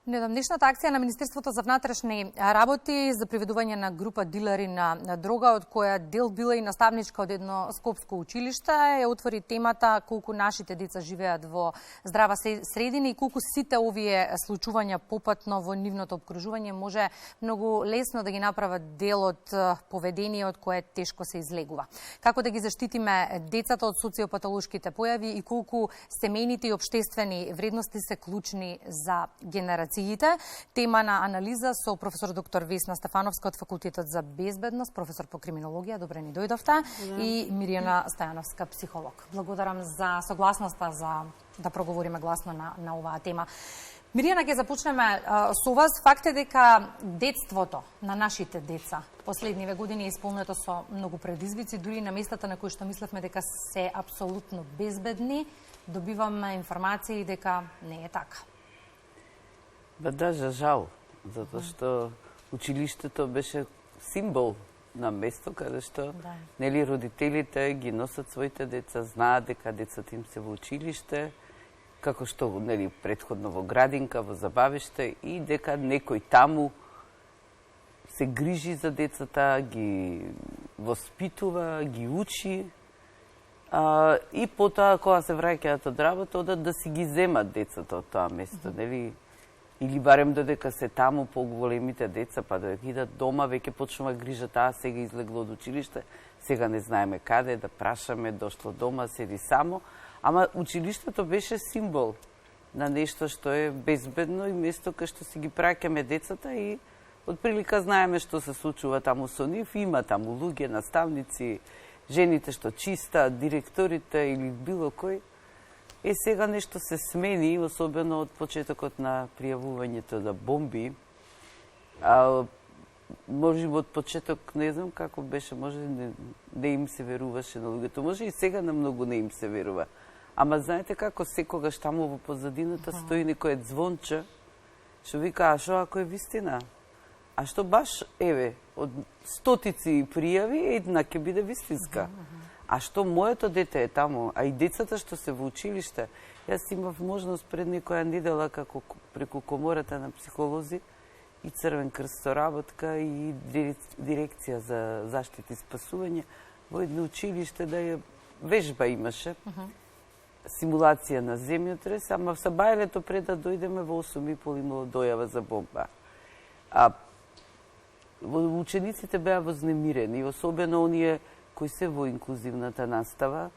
Недавнешната акција на Министерството за внатрешни работи за приведување на група дилери на дрога, од која дел била и наставничка од едно скопско училиште, ја отвори темата колку нашите деца живеат во здрава средина и колку сите овие случувања попатно во нивното обкружување може многу лесно да ги направат дел од поведение од кое тешко се излегува. Како да ги заштитиме децата од социопатолошките појави и колку семејните и општествени вредности се клучни за генерациите. Тема на анализа со професор доктор Весна Стефановска од Факултетот за безбедност, професор по криминологија, добре ни дојдовте, и Мирјана Стојановска, психолог. Благодарам за согласноста за да проговориме гласно на оваа тема. Мирјана, ќе започнеме со вас. Факт е дека детството на нашите деца последниве години е исполнето со многу предизвици, дури на местата на кои што мислевме дека се апсолутно безбедни, добиваме информации дека не е така. Да, за жал, затоа што училиштето беше символ на место каде што нели родителите ги носат своите деца, знаат дека децата им се во училиште, како што нели претходно во градинка, во забавиште, и дека некој таму се грижи за децата, ги воспитува, ги учи, и потоа кога се враќаат од работа, одат да си ги земат децата од тоа место, нели? Или барем додека се таму поголемите деца, па да идат дома, веќе почнува грижа, таа сега излегло од училиште, сега не знаеме каде, да прашаме, дошло дома, седи само. Ама училиштето беше символ на нешто што е безбедно и место кај што си ги праќаме децата и отприлика знаеме што се случува таму со нив. Има таму луѓе, наставници, жените што чистаат, директорите или било кој. Сега нешто се смени, особено од почетокот на пријавувањето на бомби. Може од почеток, не знам како беше, може не им се веруваше на луѓето. Може и сега на многу не им се верува. Ама знаете како секогаш таму во позадината стои некој звонче, што вика, а што ако е вистина? А што баш, еве, од стотици пријави, една ќе биде вистинска. А што моето дете е таму, а и децата што се во училиште, јас имав можност пред некоја недела како преку комората на психолози и Црвен крст соработка и дирекција за заштита и спасување во едно училиште да ја вежба имаше. Симулација на земјотрес, ама со бајлето пред да дојдеме во 8:30 имало дојава за бомба. Учениците беа вознемирени, особено оние кои се во инклузивната настава,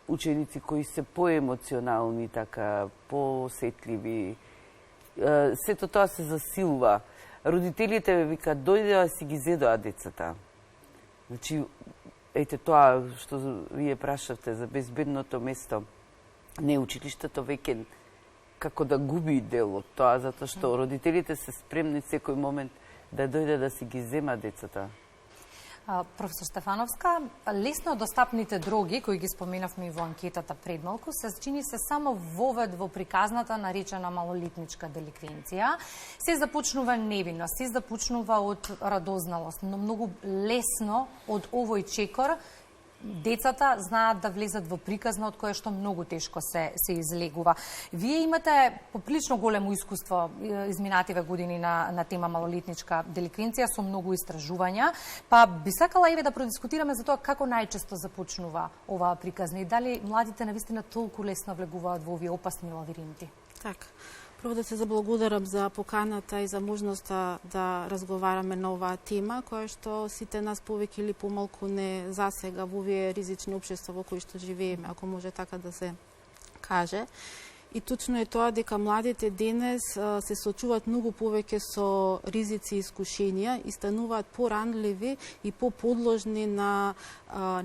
ученици кои се поемоционални, така, поосетливи. Сето тоа се засилува. Родителите викаат, дојдеа да си ги зедоа децата. Значи, ете тоа што вие прашавте за безбедното место, не училиштето веќе како да губи дел од тоа, затоа што родителите се спремни секој момент да дојде да си ги зема децата. Професор Стефановска, лесно достапните дроги, кои ги споменавме и во анкетата пред малку, се чини се само вовед во приказната наречена малолетничка деликвенција. Се започнува невино, се започнува од радозналост, но многу лесно од овој чекор децата знаат да влезат во приказна од која што многу тешко се излегува. Вие имате поприлично големо искуство изминативе години на тема малолетничка деликвенција со многу истражувања, па би сакала еве да продискутираме за тоа како најчесто започнува оваа приказна и дали младите навистина толку лесно влегуваат во овие опасни лавиринти. Така. Прво да се заблагодарам за поканата и за можноста да разговараме на оваа тема, која што сите нас повеќе или помалку не засега во овие ризични општества во кои што живееме, ако може така да се каже. И точно е тоа дека младите денес се соочуваат многу повеќе со ризици и искушенија и стануваат поранливи и поподложни на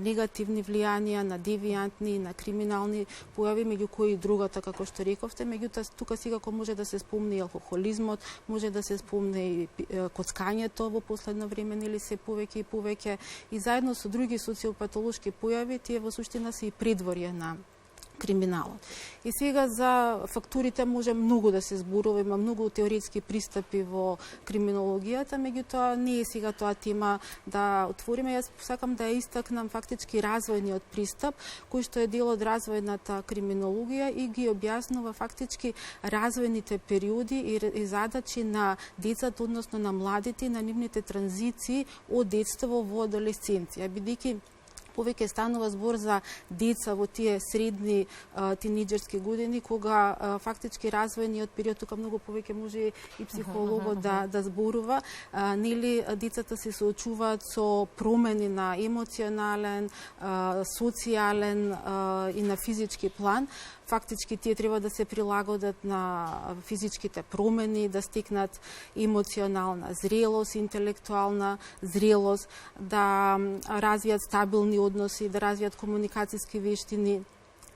негативни влијанија, на девијантни, на криминални појави, меѓу кои и другата, како што рековте. Меѓутоа, тука секако може да се спомне и алкохолизмот, може да се спомне и коцкањето во последно време, нели се повеќе и повеќе, и заедно со други социопатолошки појави, тие во суштина се и предворје на криминалот. И сега за фактурите може многу да се зборува, има многу теоретски пристапи во криминологијата, меѓутоа не е сега тоа тема да отвориме. Јас сакам да истакнам фактички развојниот пристап, кој што е дел од развојната криминологија и ги објаснува фактички развојните периоди и задачи на децата, односно на младите, на нивните транзиции од детство во адолесценција, бидејќи повеќе станува збор за деца во тие средни тинејџерски години, кога фактички развојниот период, тука многу повеќе може и психологот да зборува, нели децата се соочуваат со промени на емоционален, социјален и на физички план. Фактички тие треба да се прилагодат на физичките промени, да стекнат емоционална зрелост, интелектуална зрелост, да развијат стабилни односи, да развијат комуникацијски вештини,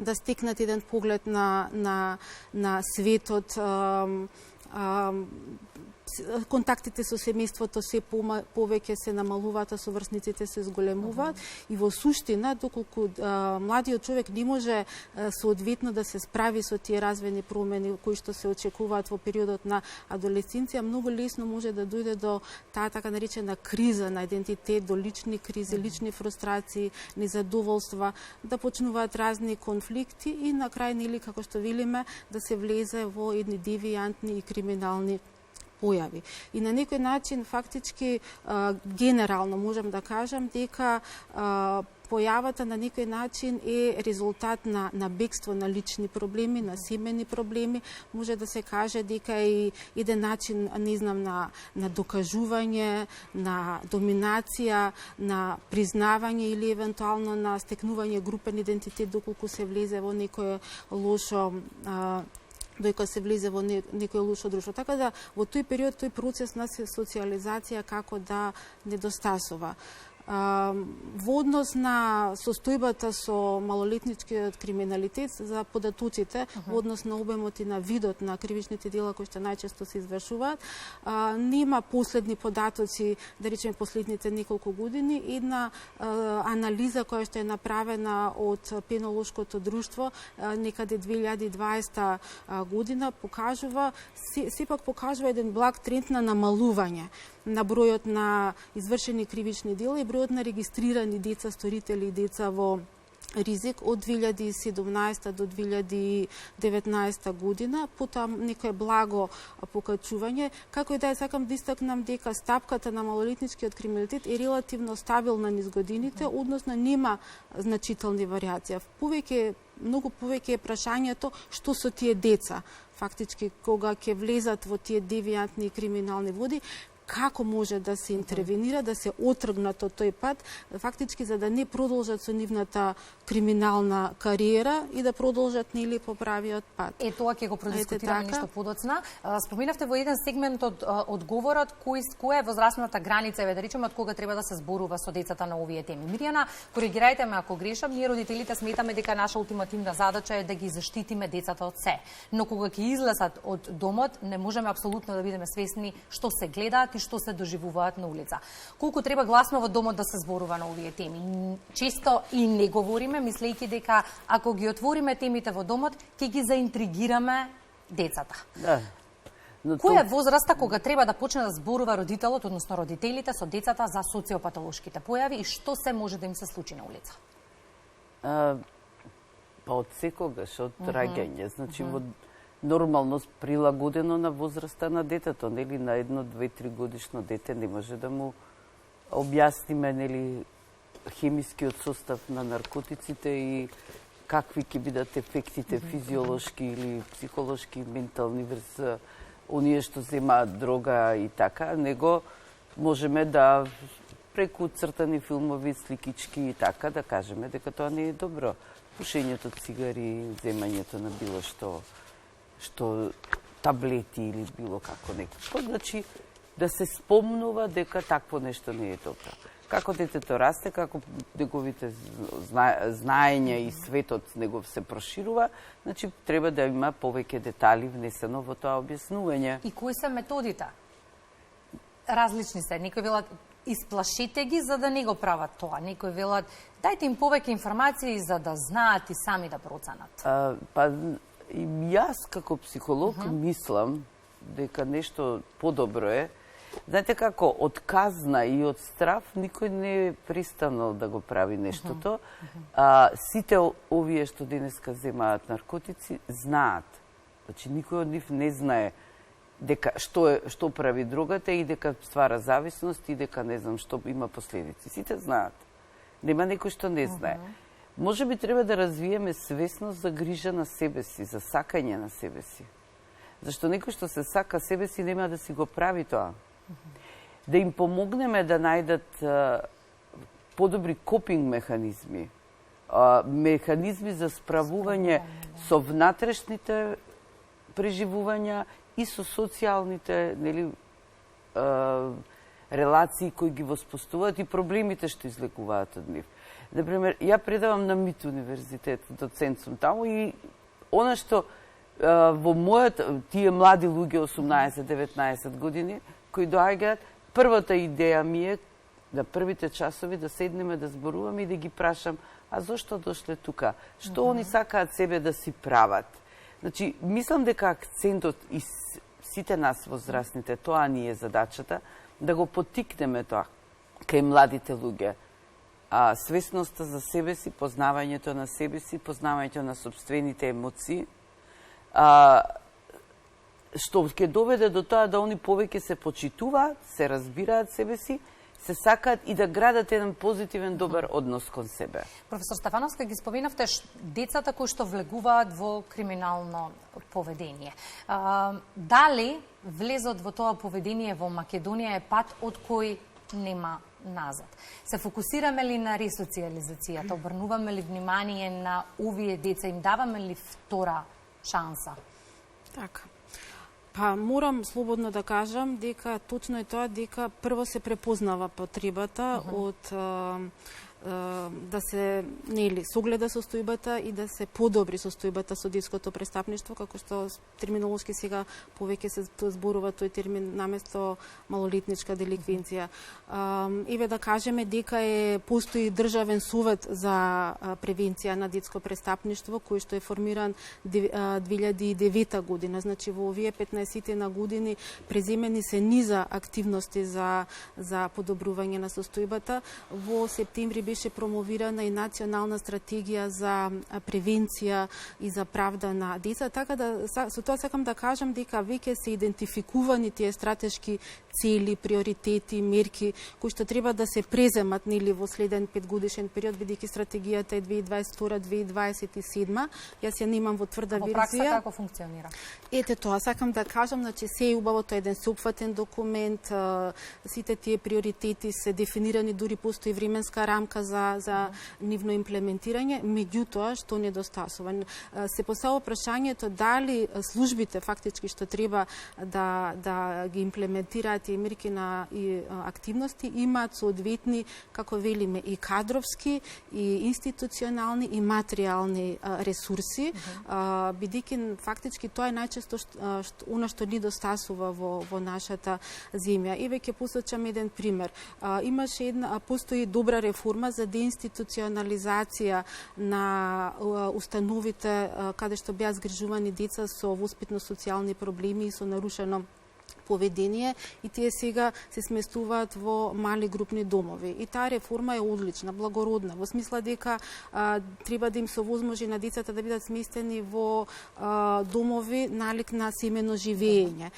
да стекнат еден поглед на светот, контактите со семејството се повеќе се намалуваат, а соврсниците се зголемуваат. И во суштина, доколку младиот човек не може соодветно да се справи со тие развојни промени кои што се очекуваат во периодот на адолесценција, многу лесно може да дојде до таа така наречена криза на идентитет, до лични кризи, лични фрустрации, незадоволства, да почнуваат разни конфликти и на крај, нели, како што велиме, да се влезе во едни девијантни и криминални појави. И на некој начин, фактички, генерално можам да кажам дека појавата на некој начин е резултат на бегство на лични проблеми, на семени проблеми. Може да се каже дека е еден начин, не знам, на докажување, на доминација, на признавање или евентуално на стекнување групен идентитет доколку се влезе во некој лошо дојка се влезе во некој лошо друштво. Така да во тој период, тој процес на социализација како да недостасува. Во однос на состојбата со малолетничкиот криминалитет за податоците, во однос на обемот и на видот на кривичните дела кои што најчесто се извршуваат, нема последни податоци, да речеме последните неколку години. Една анализа која што е направена од Пенолошкото друштво некаде 2020 година покажува, сепак покажува еден благ тренд на намалување на бројот на извршени кривични дела и бројот на регистрирани деца, сторители и деца во ризик од 2017 до 2019 година, потоа некој благо покачување. Како и да е, сакам да истакнам дека стапката на малолетничкиот криминалитет е релативно стабилна низ годините, односно нема значителни варијации. Многу повеќе е прашањето што со тие деца, фактички кога ќе влезат во тие девијантни криминални води, како може да се интервенира, да се отргнат од тој пат, фактички за да не продолжат со нивната криминална кариера и да продолжат нели по правиот пат. Тоа ќе го продискутираме нешто подоцна. Споминавте во еден сегмент од одговорот која е возрастната граница, да речеме, од кога треба да се зборува со децата на овие теми. Мирјана, коригирајте ме ако грешам, ние родителите сметаме дека наша ултимативна задача е да ги заштитиме децата од се. Но кога ќе излезат од домот, не можеме апсолутно да бидеме свесни што се гледаат и што се доживуваат на улица. Колку треба гласно во домот да се зборува на овие теми? Често и не говориме, мислејќи дека ако ги отвориме темите во домот, ќе ги заинтригираме децата. Да. Која е возраста кога треба да почне да зборува родителот, односно родителите со децата за социопатолошките појави и што се може да им се случи на улица? Па од секогаш, од раѓање. Значи, нормално прилагодено на возраста на детето, нели, на 1-2-3 годишно дете не може да му објасниме, нели, хемискиот состав на наркотиците и какви ќе бидат ефектите физиолошки или психолошки, ментални врз оние што земаат дрога и така, него можеме да преку цртани филмови, сликички и така да кажеме дека тоа не е добро. Пушењето цигари, земањето на било што таблети или било како некако. Значи, да се спомнува дека такво нешто не е добро. Како детето расте, како неговите знаења и светот негов се проширува, значи треба да има повеќе детали внесено во тоа објаснување. И кои се методите? Различни се. Некои велат исплашете ги за да не го прават тоа. Некои велат, дајте им повеќе информации за да знаат и сами да проценат. Па, јас како психолог мислам дека нешто подобро е. Знаете како, од казна и од страв никој не е пристанал да го прави нештото. Сите овие што денеска земаат наркотици знаат. Значи, никој од нив не знае дека што прави дрогата и дека ствара зависност и дека не знам што има последици. Сите знаат. Нема некој што не знае. Може би треба да развиеме свесност за грижа на себе си, за сакање на себе си. Зашто некој што се сака себе си нема да си го прави тоа. Да им помогнеме да најдат подобри копинг механизми, механизми за справување со внатрешните преживувања и со социјалните, нели, релации кои ги воспоставуваат и проблемите што излекуваат од нив. Например, ја предавам на МИТ универзитет, доцент сум таму и она што во тие млади луѓе 18-19 години кои доаѓаат, првата идеја ми е на првите часови да седнеме да зборуваме и да ги прашам, а зошто дошле тука? Што они сакаат себе да си прават? Значи, мислам дека акцентот и сите нас возрастните, тоа ни е задачата, да го поттикнеме тоа кај младите луѓе. Свесноста за себе си, познавањето на себе си, познавањето на собствените емоции, што ќе доведе до тоа да они повеќе се почитуваат, се разбираат себе си, се сакаат и да градат еден позитивен, добар однос кон себе. Професор Стефановска, ги споменавте децата кои што влегуваат во криминално поведение. Дали влезот во тоа поведение во Македонија е пат од кој нема назад? Се фокусираме ли на ресоциализацијата? Обрнуваме ли внимание на овие деца? Им даваме ли втора шанса? Така. Па морам слободно да кажам дека точно е тоа дека прво се препознава потребата од да се согледа состојбата и да се подобри состојбата со детското престапништво, како што терминолошки сега повеќе се зборува тој термин наместо малолетничка деликвенција. Еве да кажеме дека постои државен совет за превенција на детско престапништво кој што е формиран 2009 година. Значи во овие 15 на години преземени се низа активности за подобрување на состојбата. Во септември беше промовирана и национална стратегија за превенција и за правда на деца, така да со тоа сакам да кажам дека веќе се идентификувани тие стратешки цели, приоритети, мерки кои што треба да се преземат во следен 5-годишен период, бидејќи стратегијата е 2022-2027. Јас ја немам во тврда верзија. Во пракса како функционира? Ете тоа сакам да кажам, значи се е убаво, тоа е еден сеопфатен документ, сите тие приоритети се дефинирани, дури постои временска рамка за нивно имплементирање, меѓутоа што недостасува. Се поставува прашањето дали службите фактички што треба да ги имплементираат и мерки и активности имаат соодветни, како велиме, и кадровски, и институционални, и материјални ресурси, бидејќи фактички тоа е најчесто она што недостасува во нашата земја. Еве ќе посочам еден пример. Постои добра реформа за деинституционализација на установите каде што беа згрижувани деца со воспитно-социјални проблеми и со нарушено поведение, и тие сега се сместуваат во мали групни домови. И таа реформа е одлична, благородна, во смисла дека треба да им се овозможи на децата да бидат сместени во домови налик на семено живење.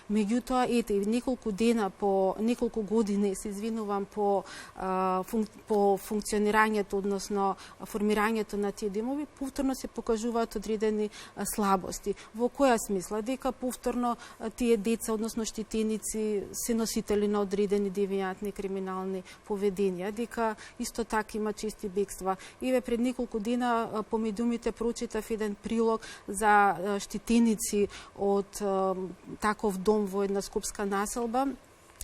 Меѓутоа, ете, неколку години, се извинувам, по функционирањето, односно формирањето на тие домови, повторно се покажуваат одредени слабости. Во која смисла? Дека повторно тие деца, односно штетеници, се носители на одредени девијантни криминални поведенија, дека исто така има чести бегства. Еве пред неколку дена по медиумите прочитав еден прилог за штетеници од таков дом во една скопска населба,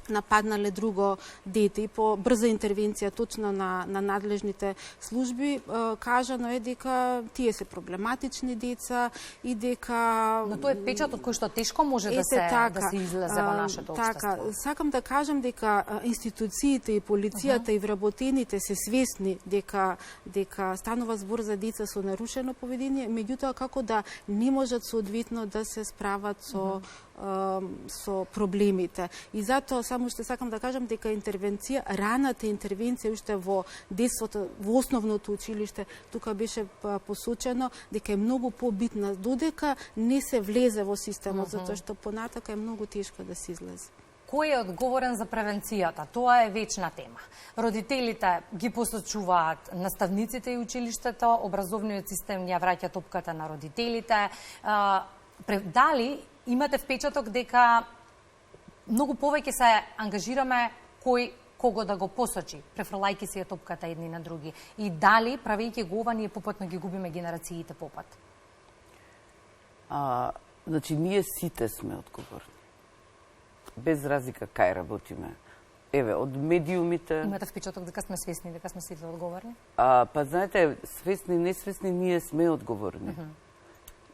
нападнале друго дете. И по брза интервенција точно на надлежните служби кажано е дека тие се проблематични деца и дека... Но тоа е печатот кој што тешко може да се излезе во нашето општество. Така, сакам да кажам дека институциите и полицијата и вработените се свесни дека станува збор за деца со нарушено поведение, меѓутоа како да не можат соодветно да се справат со проблемите. И затоа само што сакам да кажам дека раната интервенција уште во детството, во основното училиште, тука беше посочено дека е многу побитна, додека не се влезе во системот, затоа што понатака е многу тешко да се излезе. Кој е одговорен за превенцијата? Тоа е вечна тема. Родителите ги посочуваат наставниците и училиштето, образовниот систем ја враќа топката на родителите. Дали имате впечаток дека многу повеќе се ангажираме кого да го посочи, префрлајки се топката едни на други? И дали, правејќи го ова, ние попатно ги губиме генерациите попат? Значи, ние сите сме одговорни. Без разлика кај работиме. Еве, од медиумите... Имате впечаток дека сме свесни, дека сме сите одговорни? Па, знаете, свесни, несвесни, ние сме одговорни.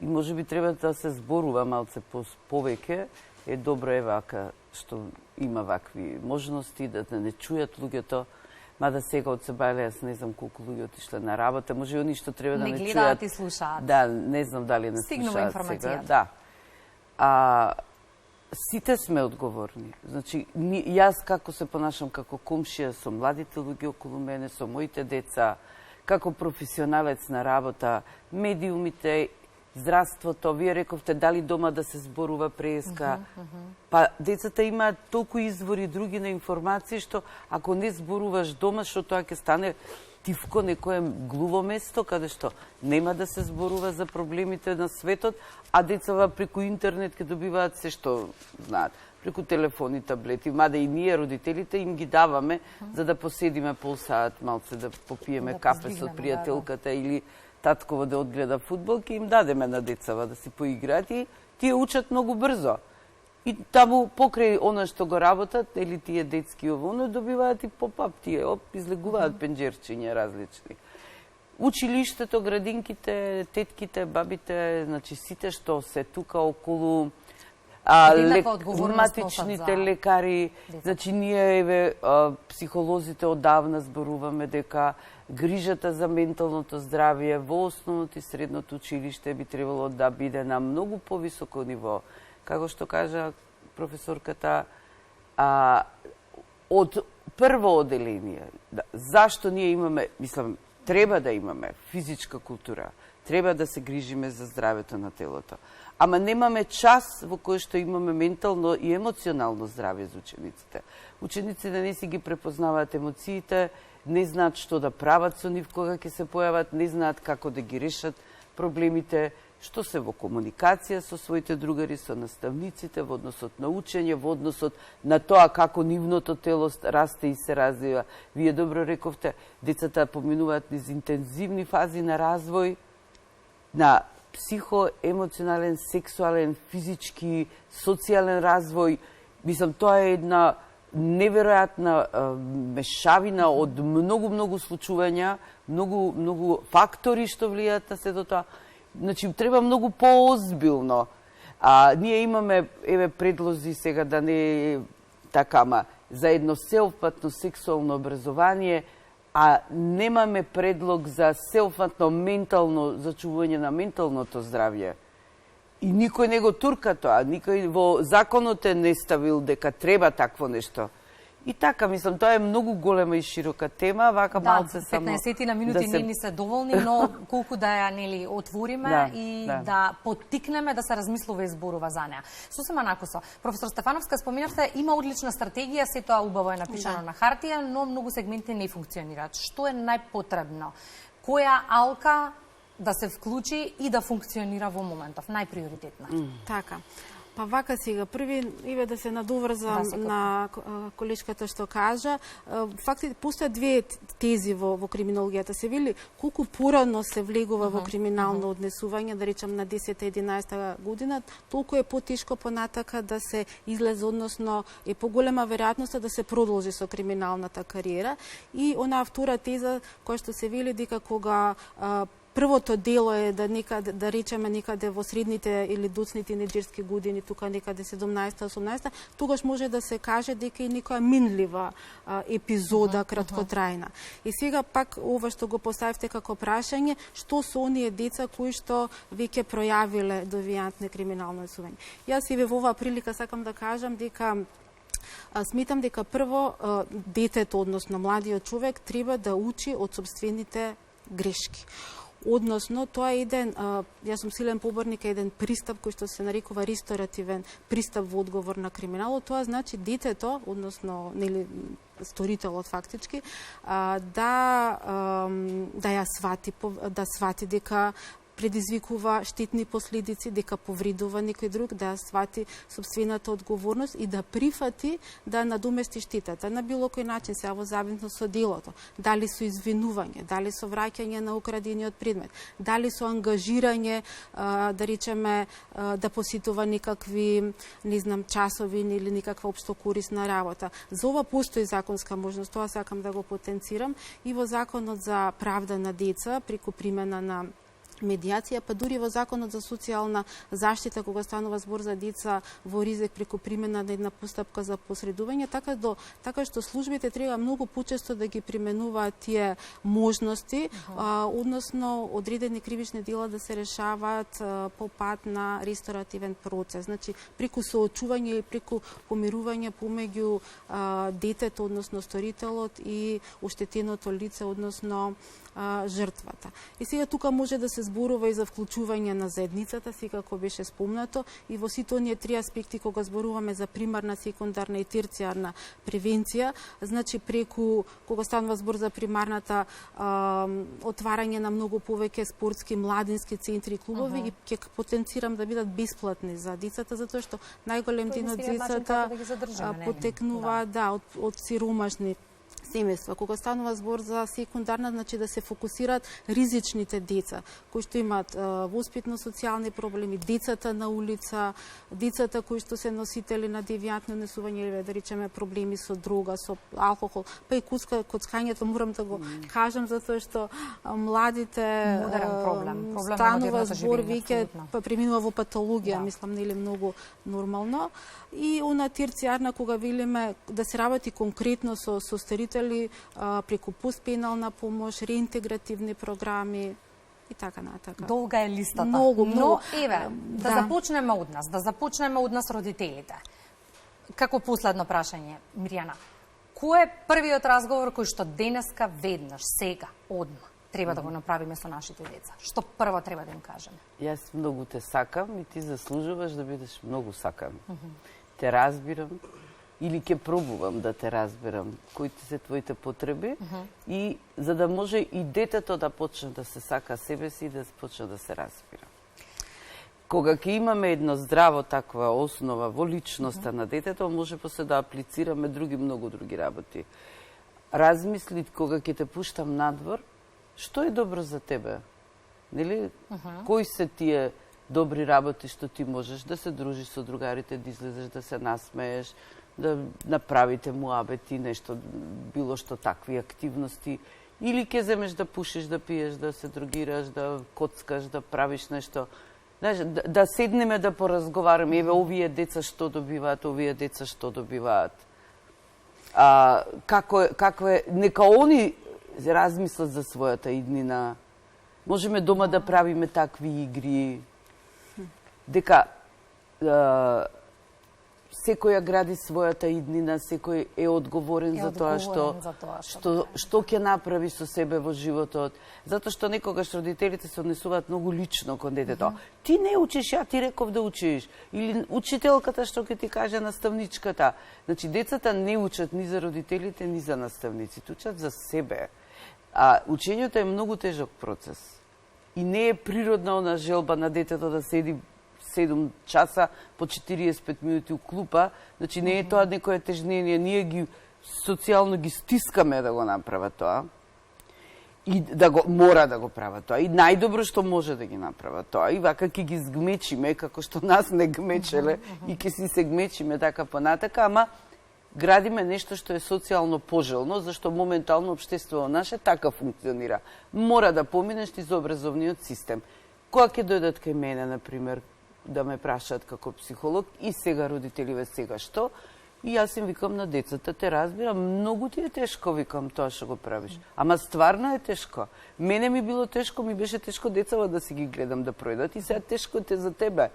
И може би треба да се зборува малце повеќе. Е добро е вака што има вакви можности да не чујат луѓето. Мада сега од Себајле, јас не знам колку луѓе отишле на работа, може и они што треба да не чујат. Не гледаат и слушаат. Да, не знам дали не слушаат сега. Да. Сите сме одговорни. Значи, јас како се понашам како комшија со младите луѓе околу мене, со моите деца, како професионалец на работа, медиумите, здравството, вие рековте дали дома да се зборува преска. Па децата имаат толку извори други на информации што ако не зборуваш дома, што тоа ќе стане тивко некое глуво место каде што нема да се зборува за проблемите на светот, а децава преку интернет ќе добиваат се што знаат, преку телефони, таблети, мада и ние родителите им ги даваме за да поседиме пол саат малце да попиеме кафе со пријателката или татково да одгледа фудбал, ќе им дадеме на децава да си поиграат и тие учат многу брзо. И таму покрај она што го работат, или тие детски ово, добиваат и поп-ап, тие излегуваат пенџерчиња различни. Училиштето, градинките, тетките, бабите, значи сите што се тука околу матичните лекари, значи ние психолозите одавна зборуваме дека грижата за менталното здравје во основното и средното училиште би требало да биде на многу повисоко ниво. Како што кажа професорката, од прво оделение, зашто ние имаме, мислам, треба да имаме физичка култура, треба да се грижиме за здравето на телото. Ама немаме час во кој што имаме ментално и емоционално здравје за учениците. Учениците не си ги препознаваат емоциите, не знаат што да прават со нив кога ќе се појават, не знаат како да ги решат проблемите, што се во комуникација со своите другари, со наставниците, во односот на учење, во односот на тоа како нивното тело расте и се развива. Вие добро рековте, децата поминуваат низ интензивни фази на развој, на психо-емоционален, сексуален, физички, социјален развој. Мислам, тоа е една неверојатна мешавина од многу случувања, многу фактори што влијаат на сето тоа. Значи, треба многу поозбилно. Ние имаме, предлози сега да не така, ама за едно сеопфатно сексуално образование, а немаме предлог за сеопфатно ментално зачувување на менталното здравје. И никој не го турка тоа, никој во законот не ставил дека треба такво нешто. И така, мислам, тоа е многу голема и широка тема, вака малце само... 15 на минути не ни се доволни, но колку да ја отвориме и да поттикнеме да се размислува и зборува за неа. Сосема накусо. Професор Стефановска, споменавте, има одлична стратегија, се тоа убаво е напишано на хартија, но многу сегменти не функционираат. Што е најпотребно? Која алка да се вклучи и да функционира во моментов, најприоритетна? Така. Па вака сега, први, еве да се надоврзам на колешката што кажа, факти постојат две тези во криминологијата. Се вели колку порано се влегува во криминално однесување, да речам на 10-11 година, толку е потешко понатака да се излезе, односно е поголема веројатноста да се продолжи со криминалната кариера. И онаа втора теза која што се вели дека кога првото дело е да речеме некаде во средните или доцни тинеџерски години, тука некаде 17-18, тогаш може да се каже дека е некоја минлива епизода, краткотрајна. И сега пак ова што го поставивте како прашање, што со оние деца кои што веќе пројавиле девијантно криминално однесување. Јас и во оваа прилика сакам да кажам дека сметам дека прво детето, односно младиот човек, треба да учи од сопствените грешки. Односно, тоа е еден, јас сум силен поборник, еден пристап кој што се нарекува ресторативен пристап во одговор на криминалот. Тоа значи детето, односно нели сторителот фактички, да ја свати дека предизвикува штетни последици, дека повредува некој друг, да свати сопствената одговорност и да прифати да надомести штетата на било кој начин, се во зависност со делото. Дали со извинување, дали со враќање на украдениот предмет, дали со ангажирање, да речеме, да посетува некакви, не знам, часови или некаква општо корисна работа. За ова постои законска можност, тоа сакам да го потенцирам и во Законот за правда на деца преку примена на медијација, па дури во Законот за социјална заштита, кога станува збор за деца во ризик преку примена на една постапка за посредување, така што службите треба многу почесто да ги применуваат тие можности, односно одредени кривични дела да се решаваат по пат на ресторативен процес. Значи, преку соочување и преку помирување помеѓу детето, односно сторителот и оштетеното лице, односно жртвата. И сега тука може да се зборува и за вклучување на заедницата, секако беше спомнато, и во сите оние три аспекти кога зборуваме за примарна, секундарна и терцијарна превенција, значи преку кога станува збор за примарната, отварање на многу повеќе спортски младински центри и клубови и ќе потенцирам да бидат бесплатни за децата, затоа што најголем дел од децата потекнува од сиромашни семејства. Кога станува збор за секундарна, значи да се фокусираат ризичните деца, кои што имаат воспитно-социјални проблеми, децата на улица, децата кои што се носители на девијантно однесување или да речеме проблеми со дрога, со алкохол, па и коцкањето, морам да го кажам затоа што младите станува збор веќе преминува во патологија, мислам нели многу нормално. И она терцијарна кога велиме да се работи конкретно со старители преку постпенална помош, реинтегративни програми и така натака. Долга е листата. Многу. Но еве, да започнеме од нас родителите. Како последно прашање, Мирјана, кој е првиот разговор кој што денеска веднаш, сега, одма, треба да го направиме со нашите деца? Што прво треба да им кажеме? Јас многу те сакам и ти заслужуваш да бидеш многу сакан. Те разбирам или ќе пробувам да те разберам кои се твоите потреби и за да може и детето да почне да се сака себе си и да почне да се разбира. Кога ќе имаме едно здраво таква основа во личноста на детето, може после да аплицираме многу други работи. Размисли кога ќе те пуштам надвор, што е добро за тебе? Нели? Кои се тие добри работи што ти можеш да се дружиш со другарите, да излезеш, да се насмееш, да направите муабети, нешто, било што такви активности, или ќе земеш да пушиш, да пиеш, да се другираш, да коцкаш, да правиш нешто. Знаеш, да седнеме да поразговараме, еве овие деца што добиваат, овие деца што добиваат. Како е, нека они размислат за својата иднина. Можеме дома да правиме такви игри, дека секој ја гради својата иднина, секој е одговорен за тоа што ќе направи со себе во животот. Затоа што некогаш родителите се однесуваат многу лично кон детето. Ти не учиш, ја ти реков да учиш. Или учителката што ќе ти каже наставничката. Значи, децата не учат ни за родителите, ни за наставниците. Учат за себе. А учењето е многу тежок процес. И не е природна она желба на детето да седи 7 часа по 45 минути у клупа, значи не е тоа некое тежнение, ние ги социјално ги стискаме да го направат тоа. И да го мора да го прават тоа. И најдобро што може да ги направат тоа. И вака ќе ги згмечиме, како што нас не гмечеле, и ќе си се гмечиме така понатака, ама градиме нешто што е социјално пожелно, зашто моментално општеството наше така функционира. Мора да поминеш ти за образовниот систем. Кога ќе дојдат кај мене, например, да ме прашаат како психолог, и сега родителиве сега што, и јас им викам на децата, те разбирам, многу ти е тешко, викам, тоа што го правиш. Ама стварно е тешко. Мене ми било тешко, ми беше тешко децава да си ги гледам да пројдат, и сега тешко е за тебе.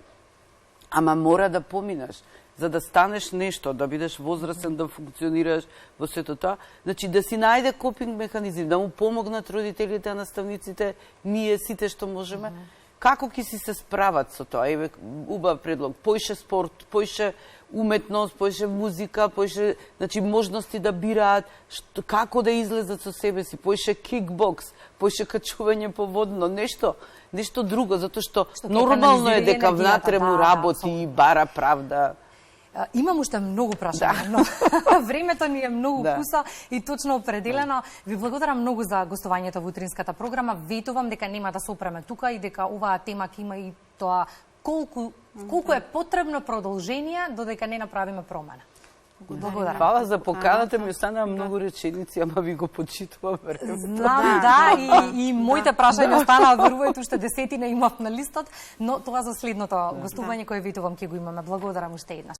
Ама мора да поминаш, за да станеш нешто, да бидеш возрастен, да функционираш во сето тоа. Значи, да си најде копинг механизм, да му помогнат родителите, наставниците, ние сите што можеме. Како ќе си се справат со тоа? Еве, убав предлог. Поише спорт, поише уметност, поише музика, поише, значи, можности да бираат како да излезат со себе си, поише кикбокс, поише качување по водно, нешто друго, затоа што нормално е дека внатре му работи и бара правда. Имам уште многу прашања, но времето ни е многу куса и точно определено. Ви благодарам многу за гостувањето во утринската програма. Ветувам дека нема да се опреме тука и дека оваа тема ќе има и тоа колку е потребно продолжение додека не направиме промена. Благодарам. Фала за поканата, ми останаа многу реченици, ама ви го почитувам времето. Знам, да, и моите прашања останаа, верувајте, уште десетина имав на листот, но тоа за следното гостување кое ветувам ќе го имаме. Благодарам уште еднаш.